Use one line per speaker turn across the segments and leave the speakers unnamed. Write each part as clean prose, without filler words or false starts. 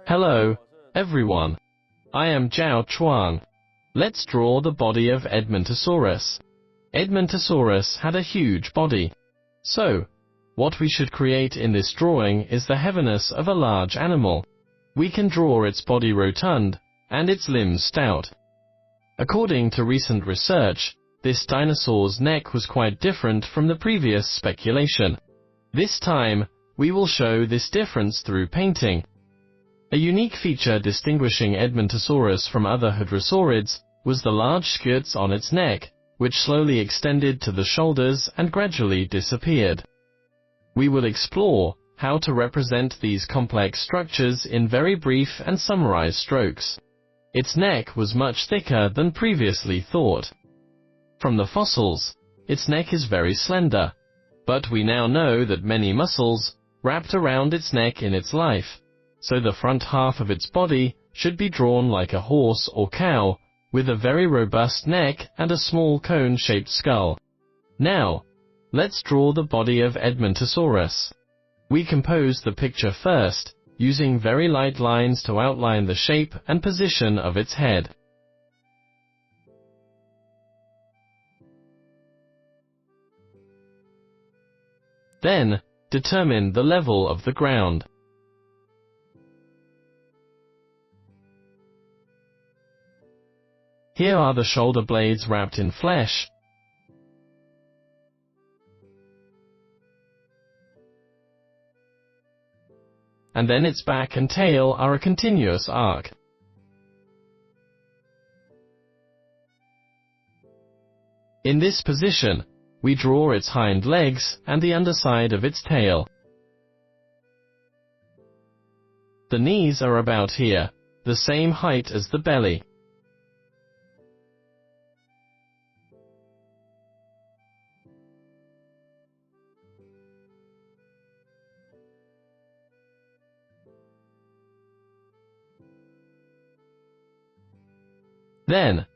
Hello, everyone. I am Chuang. Let's draw the body of Edmontosaurus. Edmontosaurus had a huge body. So, what we should create in this drawing is the heaviness of a large animal. We can draw its body rotund, and its limbs stout. According to recent research, this dinosaur's neck was quite different from the previous speculation. This time, we will show this difference through painting. A unique feature distinguishing Edmontosaurus from other hadrosaurids was the large scutes on its neck, which slowly extended to the shoulders and gradually disappeared. We will explore how to represent these complex structures in very brief and summarized strokes. Its neck was much thicker than previously thought. From the fossils, its neck is very slender, but we now know that many muscles wrapped around its neck in its life, so the front half of its body should be drawn like a horse or cow, with a very robust neck and a small cone-shaped skull. Now, let's draw the body of Edmontosaurus. We compose the picture first, using very light lines to outline the shape and position of its head. Then, determine the level of the ground. Here are the shoulder blades wrapped in flesh. And then its back and tail are a continuous arc. In this position, we draw its hind legs and the underside of its tail. The knees are about here, the same height as the belly. Then,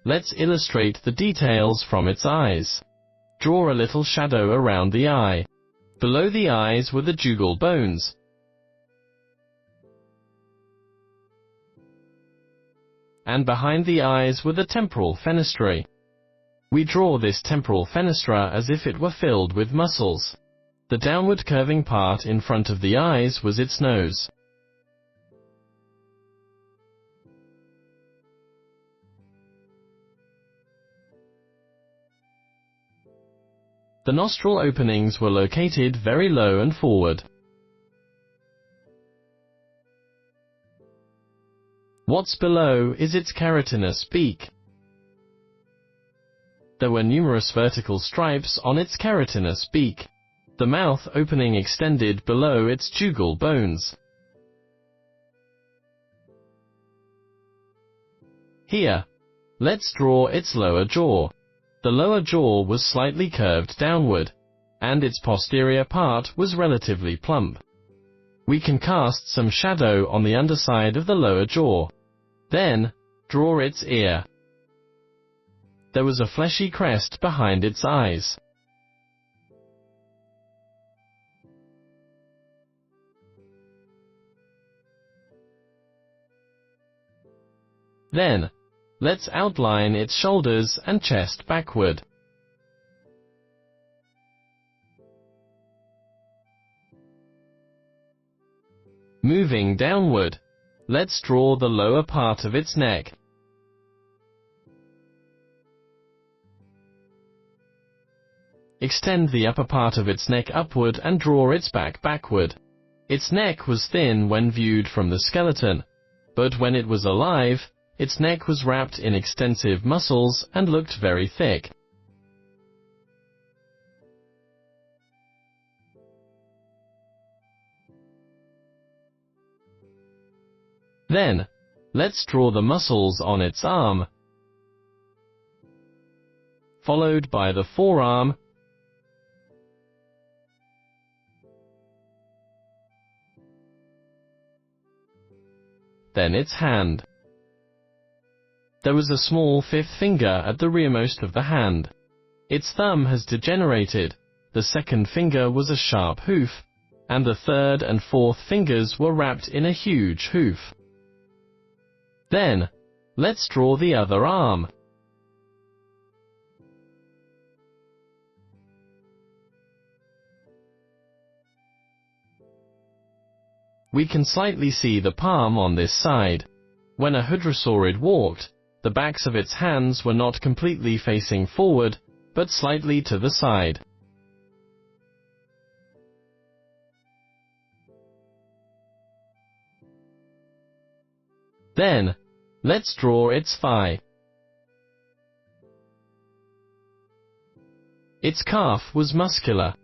let's illustrate the details from its eyes. Draw a little shadow around the eye. Below the eyes were the jugal bones. And behind the eyes were the temporal fenestrae. We draw this temporal fenestra as if it were filled with muscles. The downward curving part in front of the eyes was its nose. The nostril openings were located very low and forward. What's below is its keratinous beak. There were numerous vertical stripes on its keratinous beak. The mouth opening extended below its jugal bones. Here, let's draw its lower jaw. The lower jaw was slightly curved downward, and its posterior part was relatively plump. We can cast some shadow on the underside of the lower jaw. Then, draw its ear. There was a fleshy crest behind its eyes. Then, let's outline its shoulders and chest backward. Moving downward, let's draw the lower part of its neck. Extend the upper part of its neck upward and draw its back backward. Its neck was thin when viewed from the skeleton, but when it was alive, its neck was wrapped in extensive muscles and looked very thick. Then, let's draw the muscles on its arm, followed by the forearm, then its hand. There was a small fifth finger at the rearmost of the hand. Its thumb has degenerated. The second finger was a sharp hoof, and the third and fourth fingers were wrapped in a huge hoof. Then, let's draw the other arm. We can slightly see the palm on this side. When a hadrosaurid walked, the backs of its hands were not completely facing forward, but slightly to the side. Then, let's draw its thigh. Its calf was muscular.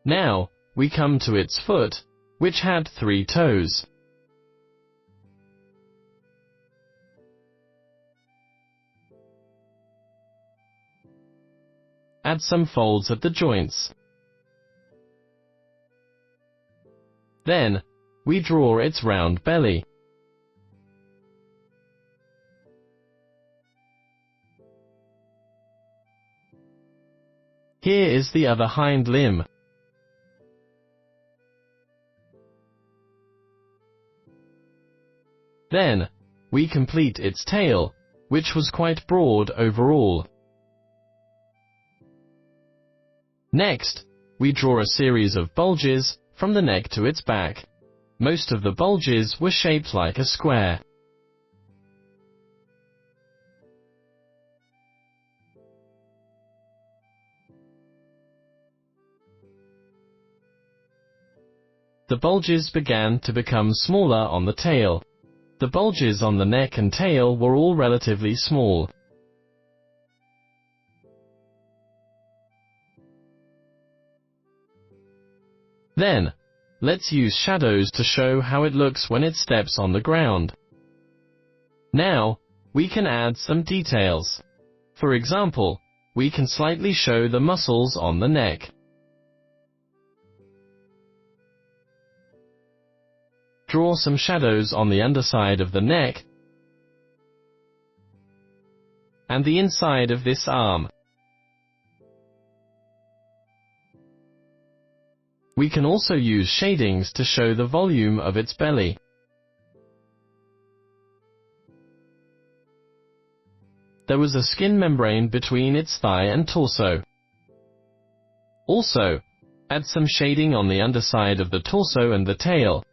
Now, we come to its foot, which had 3 toes. Add some folds at the joints. Then, we draw its round belly. Here is the other hind limb. Then, we complete its tail, which was quite broad overall. Next, we draw a series of bulges from the neck to its back. Most of the bulges were shaped like a square. The bulges began to become smaller on the tail. The bulges on the neck and tail were all relatively small. Then, let's use shadows to show how it looks when it steps on the ground. Now, we can add some details. For example, we can slightly show the muscles on the neck. Draw some shadows on the underside of the neck and the inside of this arm. We can also use shadings to show the volume of its belly. There was a skin membrane between its thigh and torso. Also, add some shading on the underside of the torso and the tail.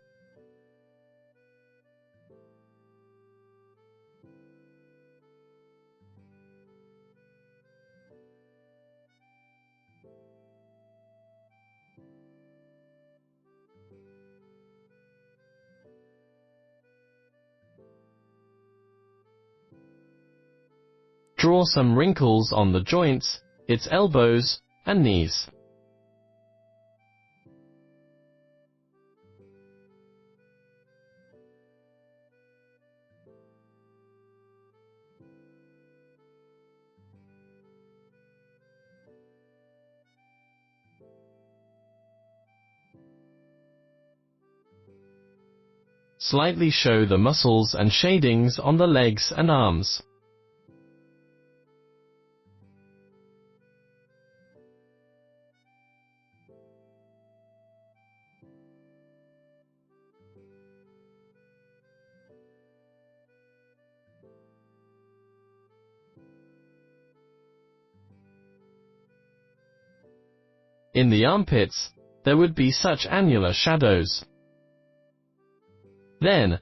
Draw some wrinkles on the joints, its elbows, and knees. Slightly show the muscles and shadings on the legs and arms. In the armpits, there would be such annular shadows. Then,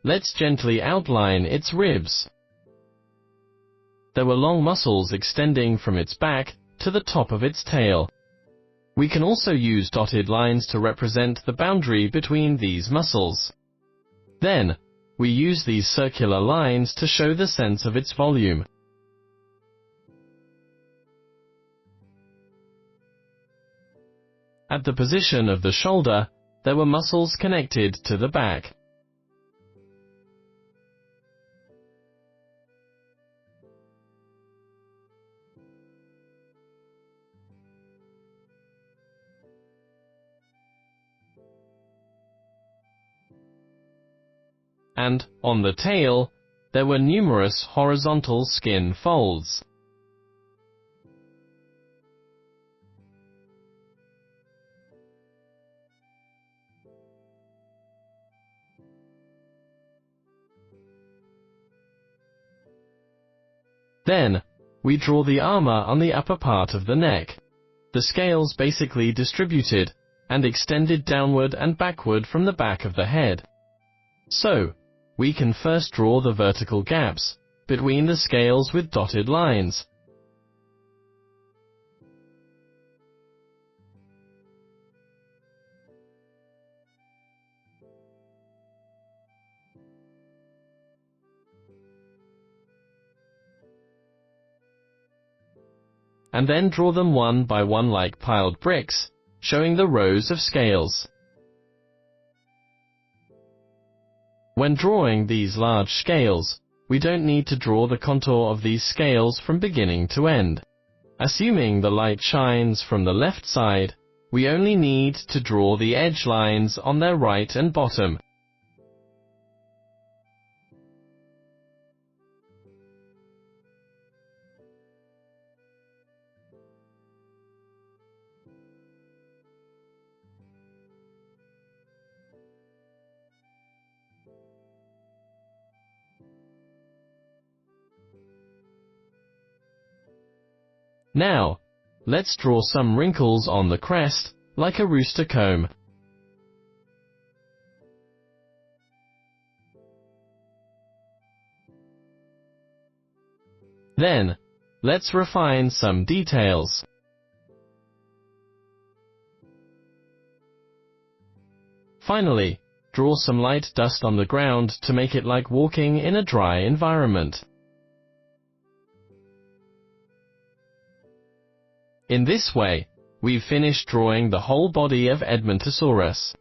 let's gently outline its ribs. There were long muscles extending from its back to the top of its tail. We can also use dotted lines to represent the boundary between these muscles. Then, we use these circular lines to show the sense of its volume. At the position of the shoulder, there were muscles connected to the back. And, on the tail, there were numerous horizontal skin folds. Then, we draw the armor on the upper part of the neck. The scales basically distributed and extended downward and backward from the back of the head. So, we can first draw the vertical gaps between the scales with dotted lines. And then draw them one by one like piled bricks, showing the rows of scales. When drawing these large scales, we don't need to draw the contour of these scales from beginning to end. Assuming the light shines from the left side, we only need to draw the edge lines on their right and bottom. Now, let's draw some wrinkles on the crest, like a rooster comb. Then, let's refine some details. Finally, draw some light dust on the ground to make it like walking in a dry environment. In this way, we've finished drawing the whole body of Edmontosaurus.